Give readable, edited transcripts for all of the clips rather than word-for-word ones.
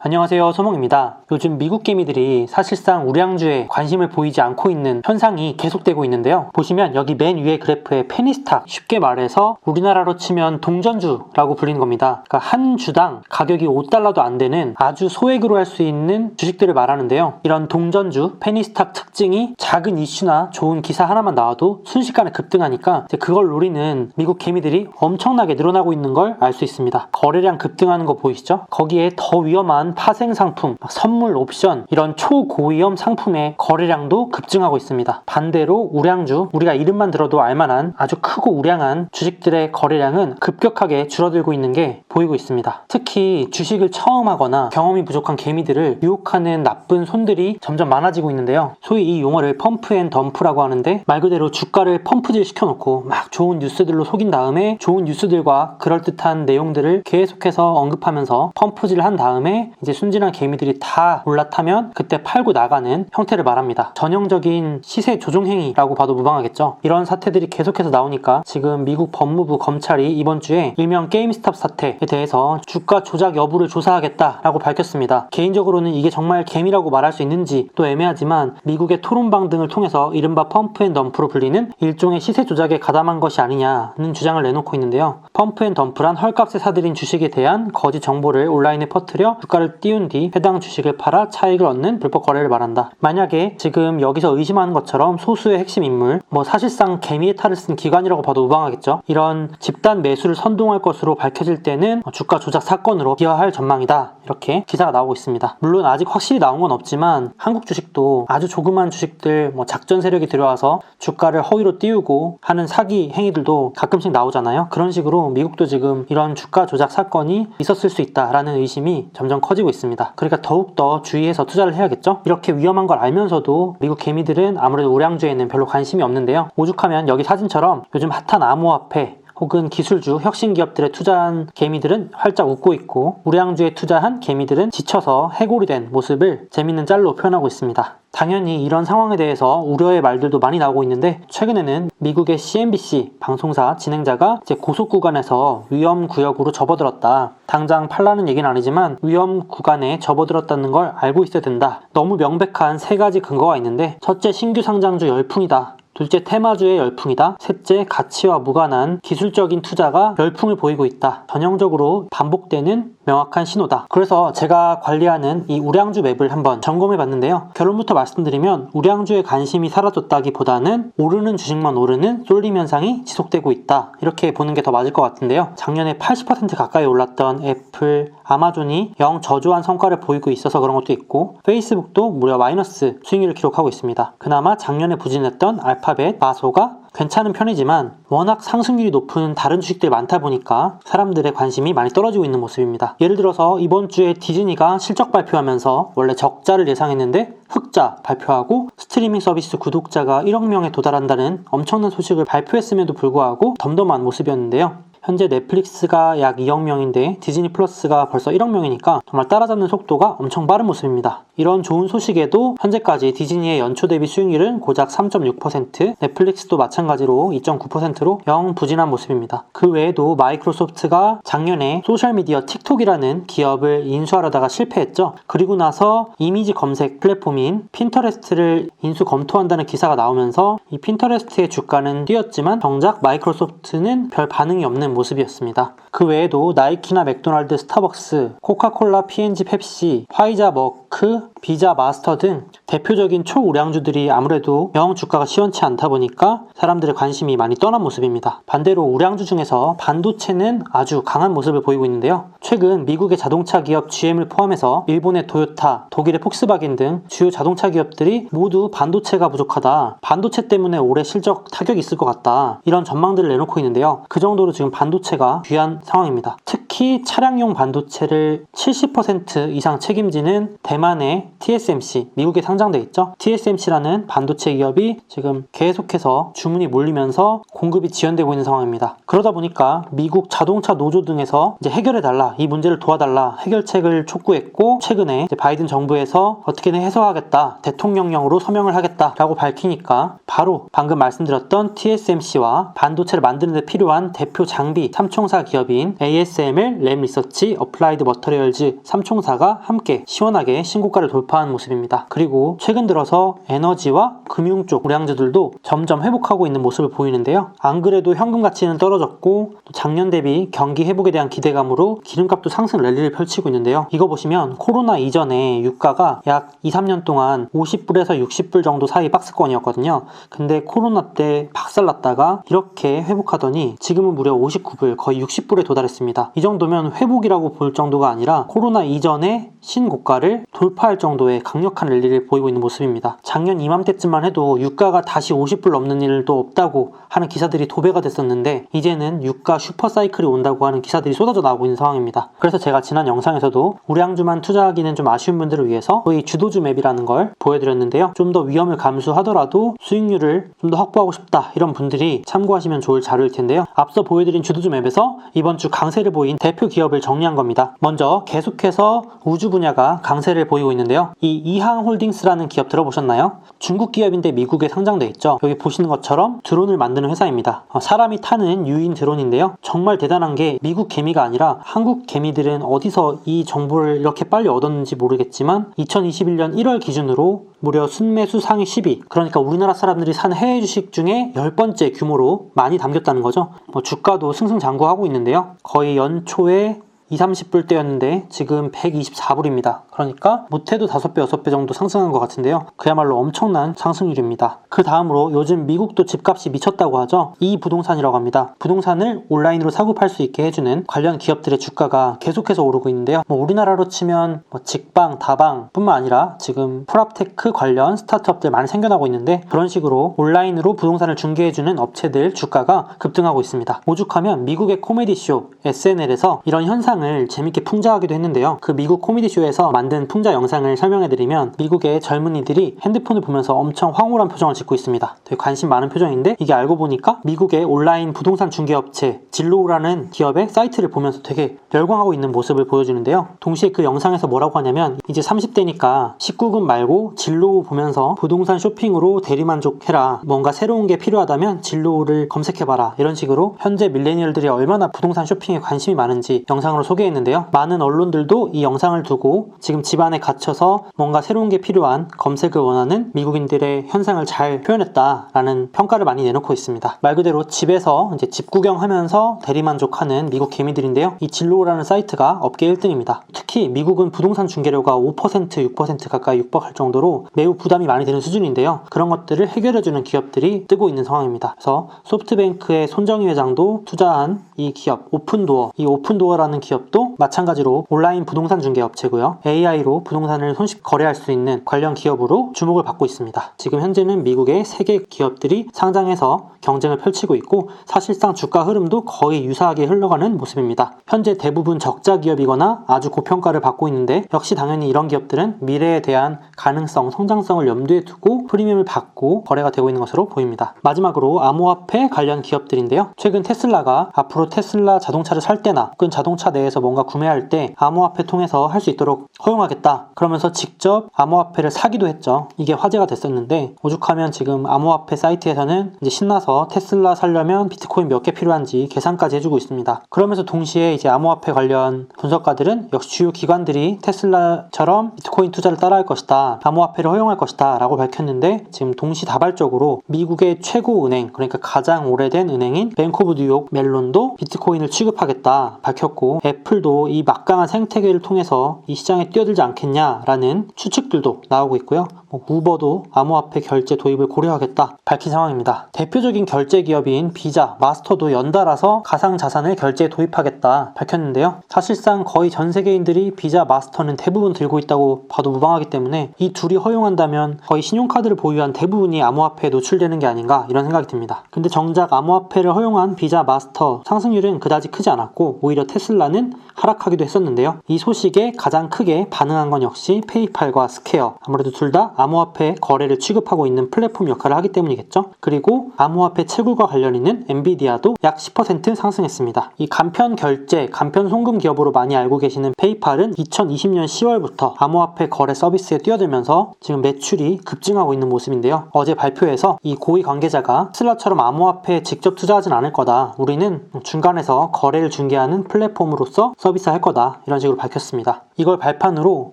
안녕하세요, 소몽입니다. 요즘 미국 개미들이 사실상 우량주에 관심을 보이지 않고 있는 현상이 계속되고 있는데요. 보시면 여기 맨 위에 그래프에 페니스탁, 쉽게 말해서 우리나라로 치면 동전주라고 불리는 겁니다. 그러니까 한 주당 가격이 $5도 안 되는 아주 소액으로 할 수 있는 주식들을 말하는데요. 이런 동전주, 페니스탁 특징이 작은 이슈나 좋은 기사 하나만 나와도 순식간에 급등하니까 그걸 노리는 미국 개미들이 엄청나게 늘어나고 있는 걸 알 수 있습니다. 거래량 급등하는 거 보이시죠? 거기에 더 위험한 파생 상품, 선물 옵션, 이런 초고위험 상품의 거래량도 급증하고 있습니다. 반대로 우량주, 우리가 이름만 들어도 알만한 아주 크고 우량한 주식들의 거래량은 급격하게 줄어들고 있는 게 보이고 있습니다. 특히 주식을 처음 하거나 경험이 부족한 개미들을 유혹하는 나쁜 손들이 점점 많아지고 있는데요. 소위 이 용어를 펌프 앤 덤프라고 하는데, 말 그대로 주가를 펌프질 시켜놓고 막 좋은 뉴스들로 속인 다음에 좋은 뉴스들과 그럴듯한 내용들을 계속해서 언급하면서 펌프질을 한 다음에 이제 순진한 개미들이 다 올라타면 그때 팔고 나가는 형태를 말합니다. 전형적인 시세 조종 행위라고 봐도 무방하겠죠. 이런 사태들이 계속해서 나오니까 지금 미국 법무부 검찰이 이번 주에 일명 게임스탑 사태에 대해서 주가 조작 여부를 조사하겠다라고 밝혔습니다. 개인적으로는 이게 정말 개미라고 말할 수 있는지 또 애매하지만 미국의 토론방 등을 통해서 이른바 펌프 앤 덤프로 불리는 일종의 시세 조작에 가담한 것이 아니냐는 주장을 내놓고 있는데요. 펌프 앤 덤프란 헐값에 사들인 주식에 대한 거짓 정보를 온라인에 퍼뜨려 주가를 띄운 뒤 해당 주식을 팔아 차익을 얻는 불법 거래를 말한다. 만약에 지금 여기서 의심하는 것처럼 소수의 핵심 인물, 사실상 개미의 탈을 쓴 기관이라고 봐도 무방하겠죠. 이런 집단 매수를 선동할 것으로 밝혀질 때는 주가 조작 사건으로 기여할 전망이다. 이렇게 기사가 나오고 있습니다. 물론 아직 확실히 나온 건 없지만 한국 주식도 아주 조그만 주식들, 작전 세력이 들어와서 주가를 허위로 띄우고 하는 사기 행위들도 가끔씩 나오잖아요. 그런 식으로 미국도 지금 이런 주가 조작 사건이 있었을 수 있다라는 의심이 점점 커지고 있습니다. 그러니까 더욱더 주의해서 투자를 해야겠죠. 이렇게 위험한 걸 알면서도 미국 개미들은 아무래도 우량주에는 별로 관심이 없는데요. 오죽하면 여기 사진처럼 요즘 핫한 암호화폐 혹은 기술주, 혁신 기업들에 투자한 개미들은 활짝 웃고 있고, 우량주에 투자한 개미들은 지쳐서 해골이 된 모습을 재밌는 짤로 표현하고 있습니다. 당연히 이런 상황에 대해서 우려의 말들도 많이 나오고 있는데, 최근에는 미국의 CNBC 방송사 진행자가 이제 고속 구간에서 위험 구역으로 접어들었다. 당장 팔라는 얘기는 아니지만 위험 구간에 접어들었다는 걸 알고 있어야 된다. 너무 명백한 3가지 근거가 있는데, 첫째, 신규 상장주 열풍이다. 둘째, 테마주의 열풍이다. 셋째, 가치와 무관한 기술적인 투자가 열풍을 보이고 있다. 전형적으로 반복되는 명확한 신호다. 그래서 제가 관리하는 이 우량주 맵을 한번 점검해 봤는데요. 결론부터 말씀드리면 우량주에 관심이 사라졌다기보다는 오르는 주식만 오르는 쏠림 현상이 지속되고 있다. 이렇게 보는 게 더 맞을 것 같은데요. 작년에 80% 가까이 올랐던 애플, 아마존이 영 저조한 성과를 보이고 있어서 그런 것도 있고, 페이스북도 무려 마이너스 수익률을 기록하고 있습니다. 그나마 작년에 부진했던 알파벳, 마소가 괜찮은 편이지만 워낙 상승률이 높은 다른 주식들이 많다 보니까 사람들의 관심이 많이 떨어지고 있는 모습입니다. 예를 들어서 이번 주에 디즈니가 실적 발표하면서 원래 적자를 예상했는데 흑자 발표하고, 스트리밍 서비스 구독자가 1억 명에 도달한다는 엄청난 소식을 발표했음에도 불구하고 덤덤한 모습이었는데요. 현재 넷플릭스가 약 2억 명인데 디즈니 플러스가 벌써 1억 명이니까 정말 따라잡는 속도가 엄청 빠른 모습입니다. 이런 좋은 소식에도 현재까지 디즈니의 연초 대비 수익률은 고작 3.6%, 넷플릭스도 마찬가지로 2.9%로 영 부진한 모습입니다. 그 외에도 마이크로소프트가 작년에 소셜미디어 틱톡이라는 기업을 인수하려다가 실패했죠. 그리고 나서 이미지 검색 플랫폼인 핀터레스트를 인수 검토한다는 기사가 나오면서 이 핀터레스트의 주가는 뛰었지만 정작 마이크로소프트는 별 반응이 없는 모습이었습니다. 그 외에도 나이키나 맥도날드, 스타벅스, 코카콜라, P&G, 펩시, 화이자, 머크, 비자, 마스터 등 대표적인 초우량주들이 아무래도 영 주가가 시원치 않다 보니까 사람들의 관심이 많이 떠난 모습입니다. 반대로 우량주 중에서 반도체는 아주 강한 모습을 보이고 있는데요. 최근 미국의 자동차 기업 GM을 포함해서 일본의 토요타, 독일의 폭스바겐 등 주요 자동차 기업들이 모두 반도체가 부족하다. 반도체 때문에 올해 실적 타격이 있을 것 같다. 이런 전망들을 내놓고 있는데요. 그 정도로 지금 반도체가 귀한 상황입니다. 특히 차량용 반도체를 70% 이상 책임지는 대만의 TSMC, 미국에 상장돼 있죠. TSMC라는 반도체 기업이 지금 계속해서 주문이 몰리면서 공급이 지연되고 있는 상황입니다. 그러다 보니까 미국 자동차 노조 등에서 이제 해결해달라, 이 문제를 도와달라 해결책을 촉구했고, 최근에 이제 바이든 정부에서 어떻게든 해소하겠다, 대통령령으로 서명을 하겠다라고 밝히니까 바로 방금 말씀드렸던 TSMC와 반도체를 만드는 데 필요한 대표 장비 장비 3총사 기업인 ASML, 램리서치, 어플라이드 머터리얼즈 3총사가 함께 시원하게 신고가를 돌파한 모습입니다. 그리고 최근 들어서 에너지와 금융 쪽 우량주들도 점점 회복하고 있는 모습을 보이는데요. 안 그래도 현금 가치는 떨어졌고 작년 대비 경기 회복에 대한 기대감으로 기름값도 상승 랠리를 펼치고 있는데요. 이거 보시면 코로나 이전에 유가가 약 2, 3년 동안 50불에서 60불 정도 사이 박스권이었거든요. 근데 코로나 때 박살났다가 이렇게 회복하더니 지금은 무려 59불, 거의 60불에 도달했습니다. 이 정도면 회복이라고 볼 정도가 아니라 코로나 이전에 신고가를 돌파할 정도의 강력한 랠리를 보이고 있는 모습입니다. 작년 이맘때쯤만 해도 유가가 다시 50불 넘는 일도 없다고 하는 기사들이 도배가 됐었는데 이제는 유가 슈퍼사이클이 온다고 하는 기사들이 쏟아져 나오고 있는 상황입니다. 그래서 제가 지난 영상에서도 우량주만 투자하기는 좀 아쉬운 분들을 위해서 저희 주도주 맵이라는 걸 보여드렸는데요. 좀 더 위험을 감수하더라도 수익률을 좀 더 확보하고 싶다 이런 분들이 참고하시면 좋을 자료일 텐데요. 앞서 보여드린 주도주 맵에서 이번 주 강세를 보인 대표 기업을 정리한 겁니다. 먼저 계속해서 우주 분야가 강세를 보이고 있는데요. 이 이항홀딩스라는 기업 들어보셨나요? 중국 기업인데 미국에 상장돼 있죠. 여기 보시는 것처럼 드론을 만드는 회사입니다. 사람이 타는 유인 드론인데요. 정말 대단한 게 미국 개미가 아니라 한국 개미들은 어디서 이 정보를 이렇게 빨리 얻었는지 모르겠지만 2021년 1월 기준으로 무려 순매수 상위 10위, 그러니까 우리나라 사람들이 사는 해외 주식 중에 10번째 규모로 많이 담겼다는 거죠. 주가도 승승장구하고 있는데요. 거의 연초에 20-30불대였는데 지금 124불입니다. 그러니까 못해도 5배, 6배 정도 상승한 것 같은데요. 그야말로 엄청난 상승률입니다. 그 다음으로 요즘 미국도 집값이 미쳤다고 하죠. 이 부동산이라고 합니다. 부동산을 온라인으로 사고 팔 수 있게 해주는 관련 기업들의 주가가 계속해서 오르고 있는데요. 우리나라로 치면 직방, 다방 뿐만 아니라 지금 프랍테크 관련 스타트업들 많이 생겨나고 있는데 그런 식으로 온라인으로 부동산을 중개해주는 업체들 주가가 급등하고 있습니다. 오죽하면 미국의 코미디쇼 SNL에서 이런 현상을 재밌게 풍자하기도 했는데요. 그 미국 코미디쇼에서 만든 풍자 영상을 설명해드리면 미국의 젊은이들이 핸드폰을 보면서 엄청 황홀한 표정을 짓고 있습니다. 되게 관심 많은 표정인데 이게 알고 보니까 미국의 온라인 부동산 중개업체 진로우라는 기업의 사이트를 보면서 되게 열광하고 있는 모습을 보여주는데요. 동시에 그 영상에서 뭐라고 하냐면 이제 30대니까 19금 말고 진로우 보면서 부동산 쇼핑으로 대리만족해라. 뭔가 새로운 게 필요하다면 진로우를 검색해봐라. 이런 식으로 현재 밀레니얼들이 얼마나 부동산 쇼핑에 관심이 많은지 영상으로 소개했는데요. 많은 언론들도 이 영상을 두고 지금 집안에 갇혀서 뭔가 새로운 게 필요한 검색을 원하는 미국인들의 현상을 잘 표현했다라는 평가를 많이 내놓고 있습니다. 말 그대로 집에서 이제 집 구경하면서 대리만족하는 미국 개미들인데요. 이 진로우라는 사이트가 업계 1등입니다. 특히 미국은 부동산 중개료가 5%, 6% 가까이 육박할 정도로 매우 부담이 많이 되는 수준인데요. 그런 것들을 해결해주는 기업들이 뜨고 있는 상황입니다. 그래서 소프트뱅크의 손정희 회장도 투자한 이 기업 오픈도어, 이 오픈도어라는 기업도 마찬가지로 온라인 부동산 중개 업체고요. AI로 부동산을 손쉽게 거래할 수 있는 관련 기업으로 주목을 받고 있습니다. 지금 현재는 미국의 3개 기업들이 상장해서 경쟁을 펼치고 있고 사실상 주가 흐름도 거의 유사하게 흘러가는 모습입니다. 현재 대부분 적자 기업이거나 아주 고평가를 받고 있는데 역시 당연히 이런 기업들은 미래에 대한 가능성, 성장성을 염두에 두고 프리미엄을 받고 거래가 되고 있는 것으로 보입니다. 마지막으로 암호화폐 관련 기업들인데요. 최근 테슬라가 앞으로 테슬라 자동차를 살 때나 혹은 자동차 내에서 뭔가 구매할 때 암호화폐 통해서 할 수 있도록 허용하겠다. 그러면서 직접 암호화폐를 사기도 했죠. 이게 화제가 됐었는데 오죽하면 지금 암호화폐 사이트에서는 이제 신나서 테슬라 사려면 비트코인 몇 개 필요한지 계산까지 해주고 있습니다. 그러면서 동시에 이제 암호화폐 관련 분석가들은 역시 주요 기관들이 테슬라처럼 비트코인 투자를 따라할 것이다. 암호화폐를 허용할 것이다. 라고 밝혔는데 지금 동시다발적으로 미국의 최고 은행, 그러니까 가장 오래된 은행인 뱅크 오브 뉴욕 멜론도 비트코인을 취급하겠다 밝혔고 애플도 이 막강한 생태계를 통해서 이 시장에 뛰어들지 않겠냐라는 추측들도 나오고 있고요. 우버도 암호화폐 결제 도입을 고려하겠다 밝힌 상황입니다. 대표적인 결제 기업인 비자, 마스터도 연달아서 가상자산을 결제에 도입하겠다 밝혔는데요. 사실상 거의 전 세계인들이 비자, 마스터는 대부분 들고 있다고 봐도 무방하기 때문에 이 둘이 허용한다면 거의 신용카드를 보유한 대부분이 암호화폐에 노출되는 게 아닌가 이런 생각이 듭니다. 근데 정작 암호화폐를 허용한 비자, 마스터 상승률은 그다지 크지 않았고 오히려 테슬라는 주가는 하락하기도 했었는데요. 이 소식에 가장 크게 반응한 건 역시 페이팔과 스퀘어. 아무래도 둘 다 암호화폐 거래를 취급하고 있는 플랫폼 역할을 하기 때문이겠죠. 그리고 암호화폐 채굴과 관련 있는 엔비디아도 약 10% 상승했습니다. 이 간편 결제, 간편 송금 기업으로 많이 알고 계시는 페이팔은 2020년 10월부터 암호화폐 거래 서비스에 뛰어들면서 지금 매출이 급증하고 있는 모습인데요. 어제 발표에서 이 고위 관계자가 테슬라처럼 암호화폐에 직접 투자하진 않을 거다. 우리는 중간에서 거래를 중개하는 플랫폼으로서 서비스할 거다. 이런 식으로 밝혔습니다. 이걸 발판으로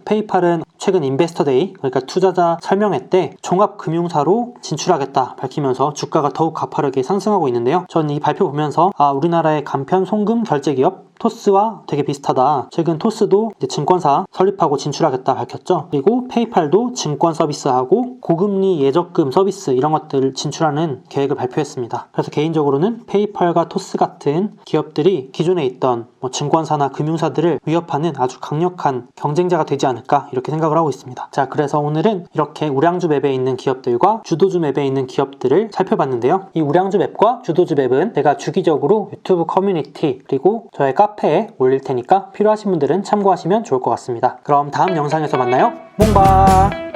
페이팔은 최근 인베스터데이, 그러니까 투자자 설명회 때 종합금융사로 진출하겠다 밝히면서 주가가 더욱 가파르게 상승하고 있는데요. 전 이 발표 보면서 우리나라의 간편 송금 결제 기업 토스와 되게 비슷하다. 최근 토스도 이제 증권사 설립하고 진출하겠다 밝혔죠. 그리고 페이팔도 증권 서비스하고 고금리 예적금 서비스 이런 것들을 진출하는 계획을 발표했습니다. 그래서 개인적으로는 페이팔과 토스 같은 기업들이 기존에 있던 증권사나 금융사들을 위협하는 아주 강력한 경쟁자가 되지 않을까 이렇게 생각을 하고 있습니다. 자, 그래서 오늘은 이렇게 우량주 맵에 있는 기업들과 주도주 맵에 있는 기업들을 살펴봤는데요. 이 우량주 맵과 주도주 맵은 제가 주기적으로 유튜브 커뮤니티 그리고 저의 카페에 올릴 테니까 필요하신 분들은 참고하시면 좋을 것 같습니다. 그럼 다음 영상에서 만나요. 몽바!